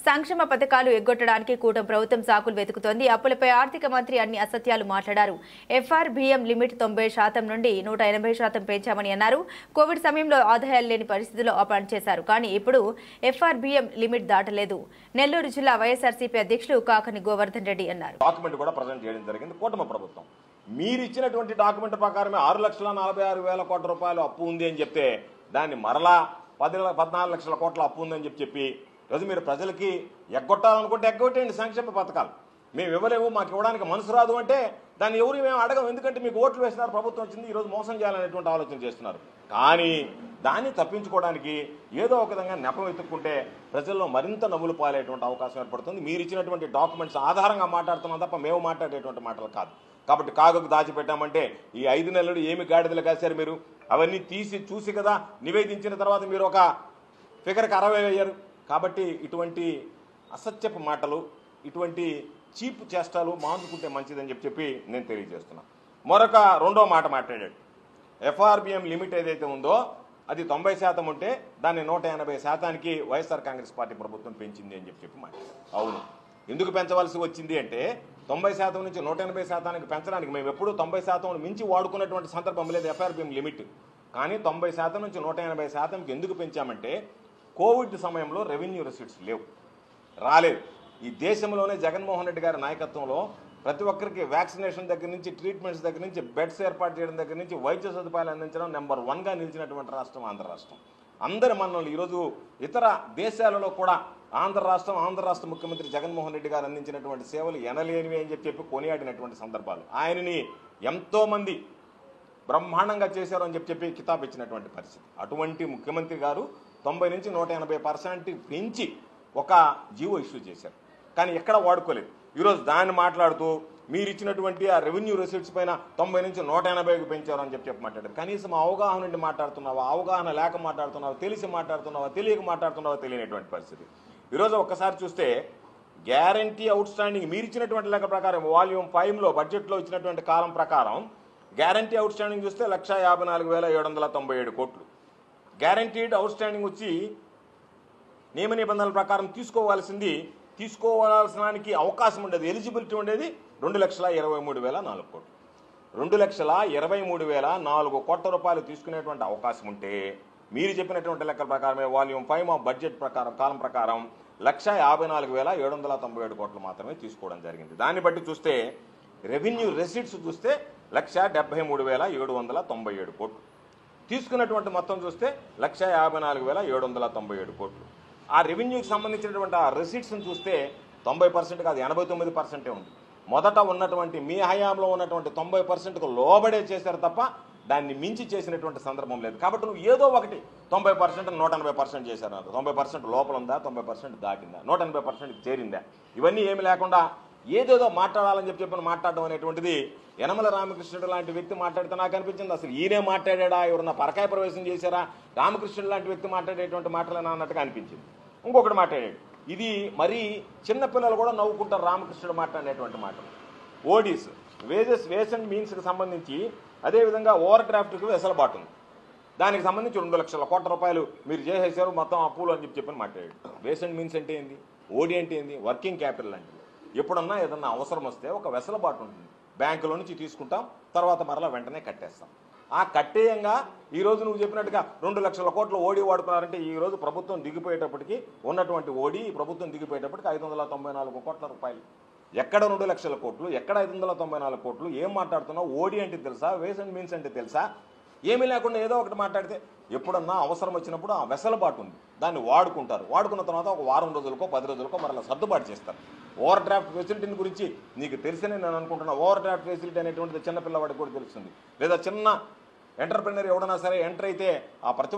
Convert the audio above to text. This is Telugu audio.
సంక్షేమ పథకాలు ఎగ్గొట్టడానికి కూటమి ప్రభుత్వం సాకులు వెతుకుతోంది. అప్పులపై ఆర్థిక మంత్రి అన్ని అసత్యాలు మాట్లాడారు. ఎఫ్ఆర్బిఎం లిమిట్ 90% నుండి 180% పెంచామని అన్నారు. కోవిడ్ సమయంలో ఆదాయాలు లేని పరిస్థితుల్లో పనిచేశారు. కానీ ఇప్పుడు ఎఫ్ఆర్బిఎం లిమిట్ దాటలేదు. నెల్లూరు జిల్లా వైఎస్ఆర్సీపీ అధ్యక్షులు కాకని గోవర్ధన్ రెడ్డి అన్నారు. డాక్యుమెంట్ కూడా ప్రజెంట్ చేయడం జరిగింది కూటమి ప్రభుత్వం. మీరు ఇచ్చినటువంటి డాక్యుమెంట్ ప్రకారమే 6,46,000 కోట్ల రూపాయలు అప్పు ఉంది అని చెప్తే దాన్ని మరలా 14 లక్షల కోట్ల అప్పు ఉందని చెప్పి ఈరోజు మీరు ప్రజలకి ఎగ్గొట్టాలనుకుంటే ఎగ్గొట్టేయండి సంక్షేమ పథకాలు. మేము ఇవ్వలేవు, మాకు ఇవ్వడానికి మనసు రాదు అంటే దాన్ని ఎవరు మేము అడగం. ఎందుకంటే మీకు ఓట్లు వేసినారు, ప్రభుత్వం వచ్చింది, ఈరోజు మోసం చేయాలనేటువంటి ఆలోచన చేస్తున్నారు. కానీ దాన్ని తప్పించుకోవడానికి ఏదో ఒక విధంగా నెపం వెతుక్కుంటే ప్రజల్లో మరింత నవ్వులు పాలేటువంటి అవకాశం ఏర్పడుతుంది. మీరు ఇచ్చినటువంటి డాక్యుమెంట్స్ ఆధారంగా మాట్లాడుతున్నాం తప్ప మేము మాట్లాడేటువంటి మాటలు కాదు. కాబట్టి కాగకు దాచిపెట్టామంటే ఈ 5 నెలలు ఏమి గాడిదలు కాశారు మీరు? అవన్నీ తీసి చూసి కదా నివేదించిన తర్వాత మీరు ఒక ఫిగర్కి 60 అయ్యారు. కాబట్టి ఇటువంటి అసత్యపు మాటలు, ఇటువంటి చీప్ చేష్టాలు మానుకుంటే మంచిదని చెప్పి నేను తెలియజేస్తున్నా. మరొక రెండో మాట మాట్లాడాడు. ఎఫ్ఆర్బిఎం లిమిట్ ఏదైతే ఉందో అది 90% ఉంటే దాన్ని 180%కి వైఎస్ఆర్ కాంగ్రెస్ పార్టీ ప్రభుత్వం పెంచింది అని చెప్పి మాట్లాడారు. అవును, ఎందుకు పెంచవలసి వచ్చింది అంటే 90% నుంచి 180%కి పెంచడానికి మేము ఎప్పుడూ 90% మించి వాడుకున్నటువంటి సందర్భం లేదు ఎఫ్ఆర్బిఎం లిమిట్. కానీ 90% నుంచి 180%కి ఎందుకు పెంచామంటే కోవిడ్ సమయంలో రెవెన్యూ రిసీట్స్ లేవు, రాలేదు. ఈ దేశంలోనే జగన్మోహన్ రెడ్డి గారి నాయకత్వంలో ప్రతి ఒక్కరికి వ్యాక్సినేషన్ దగ్గర నుంచి, ట్రీట్మెంట్స్ దగ్గర నుంచి, బెడ్స్ ఏర్పాటు చేయడం దగ్గర నుంచి, వైద్య సదుపాయాలు అందించడం నెంబర్ 1గా నిలిచినటువంటి రాష్ట్రం ఆంధ్ర రాష్ట్రం. అందరి మన్నలు ఈరోజు ఇతర దేశాలలో కూడా ఆంధ్ర రాష్ట్ర ముఖ్యమంత్రి జగన్మోహన్ రెడ్డి గారు అందించినటువంటి సేవలు ఎనలేనివి అని చెప్పి కొనియాడినటువంటి సందర్భాలు. ఆయనని ఎంతోమంది బ్రహ్మాండంగా చేశారు అని చెప్పి కితాబ్ ఇచ్చినటువంటి పరిస్థితి. అటువంటి ముఖ్యమంత్రి గారు 90 నుంచి 180% పెంచి ఒక జీవో ఇష్యూ చేశారు. కానీ ఎక్కడ వాడుకోలేదు. ఈరోజు దాన్ని మాట్లాడుతూ మీరు ఇచ్చినటువంటి ఆ రెవెన్యూ రిసీట్స్ పైన 90 నుంచి 180కి పెంచారు అని చెప్పి మాట్లాడారు. కనీసం అవగాహన నుండి మాట్లాడుతున్నావా, అవగాహన లేక మాట్లాడుతున్నావా, తెలిసి మాట్లాడుతున్నావా, తెలియక మాట్లాడుతున్నావా తెలియనటువంటి పరిస్థితి. ఈరోజు ఒక్కసారి చూస్తే గ్యారంటీ అవుట్ స్టాండింగ్ మీరు ఇచ్చినటువంటి లెక్క ప్రకారం వాల్యూమ్ 5లో బడ్జెట్లో ఇచ్చినటువంటి కాలం ప్రకారం గ్యారంటీ అవుట్ స్టాండింగ్ చూస్తే 1,54,797 కోట్లు. గ్యారంటీడ్ అవుట్ స్టాండింగ్ వచ్చి నియమ నిబంధనల ప్రకారం తీసుకోవాల్సినానికి అవకాశం ఉండేది, ఎలిజిబిలిటీ ఉండేది 2,23,004 కోట్లు. 2,23,004 కోట్ల రూపాయలు తీసుకునేటువంటి అవకాశం ఉంటే మీరు చెప్పినటువంటి లెక్కల ప్రకారమే వాల్యూమ్ 5 బడ్జెట్ ప్రకారం కాలం ప్రకారం 1,54,797 కోట్లు మాత్రమే తీసుకోవడం జరిగింది. దాన్ని బట్టి చూస్తే రెవెన్యూ రెసిట్స్ చూస్తే 1,73,797 కోట్లు. తీసుకున్నటువంటి మొత్తం చూస్తే 1,54,797 కోట్లు. ఆ రెవెన్యూకి సంబంధించినటువంటి ఆ రెసిట్స్ని చూస్తే 90% కాదు 89% ఉంది. మొదట ఉన్నటువంటి మీ హయాంలో ఉన్నటువంటి 90%కు లోబడే చేశారు తప్ప దాన్ని మించి చేసినటువంటి సందర్భం లేదు. కాబట్టి నువ్వు ఏదో ఒకటి 90% 180% చేశారు. 90% లోపల ఉందా, 90% దాటిందా, 180% చేరిందా, ఇవన్నీ ఏమి లేకుండా ఏదేదో మాట్లాడాలని చెప్పి మాట్లాడడం అనేటువంటిది యనమల రామకృష్ణుడు లాంటి వ్యక్తి మాట్లాడితే నాకు అనిపించింది అసలు ఈయనే మాట్లాడా, ఎవరన్నా పరకాయ ప్రవేశం చేశారా, రామకృష్ణుడు లాంటి వ్యక్తి మాట్లాడేటువంటి మాటలేనా అన్నట్టుగా అనిపించింది. ఇంకొకటి మాట్లాడాడు, ఇది మరీ చిన్నపిల్లలు కూడా నవ్వుకుంటారు రామకృష్ణుడు మాట్లాడేటువంటి మాటలు. ఓడీస్ వేస్ అండ్ మీన్స్కి సంబంధించి అదేవిధంగా ఓవర్ డ్రాఫ్ట్కి వెసలుబాటు ఉంది. దానికి సంబంధించి 2 లక్షల కోట్ల రూపాయలు మీరు చేసేసారు మొత్తం అప్పులు అని చెప్పి మాట్లాడాడు. వేస్ అండ్ మీన్స్ అంటే ఏంది, ఓడి అంటే ఏంది, వర్కింగ్ క్యాపిటల్ అంటే ఎప్పుడన్నా ఏదన్నా అవసరం వస్తే ఒక వెసలుబాటు ఉంటుంది. బ్యాంకులో నుంచి తీసుకుంటాం, తర్వాత మరలా వెంటనే కట్టేస్తాం. ఆ కట్టేయంగా ఈరోజు నువ్వు చెప్పినట్టుగా 2 లక్షల కోట్లు ఓడి వాడుకున్నారంటే ఈరోజు ప్రభుత్వం దిగిపోయేటప్పటికి ఉన్నటువంటి ఓడి ప్రభుత్వం దిగిపోయేటప్పటికి 594 కోట్ల రూపాయలు. ఎక్కడ 2 లక్షల కోట్లు, ఎక్కడ 594 కోట్లు? ఏం మాట్లాడుతున్నావు? ఓడి అంటే తెలుసా, వేస్ అండ్ మీన్స్ అంటే తెలుసా? ఏమీ లేకుండా ఏదో ఒకటి మాట్లాడితే ఎప్పుడన్నా అవసరం వచ్చినప్పుడు ఆ వెసలుబాటు ఉంది, దాన్ని వాడుకుంటారు. వాడుకున్న తర్వాత ఒక వారం రోజులకో 10 రోజులకో మరలా సర్దుబాటు చేస్తారు. ఓవర్ డ్రాఫ్ట్ ఫెసిలిటీని గురించి నీకు తెలిసనే నేను అనుకుంటున్నా. ఓవర్ డ్రాఫ్ట్ ఫెసిలిటీ అనేటువంటిది చిన్నపిల్లవాడికి కూడా తెలుస్తుంది, లేదా చిన్న ఎంటర్ప్రెన్యూర్ ఎవడన్నా సరే ఎంటర్ అయితే ఆ ప్రతి ఒక్క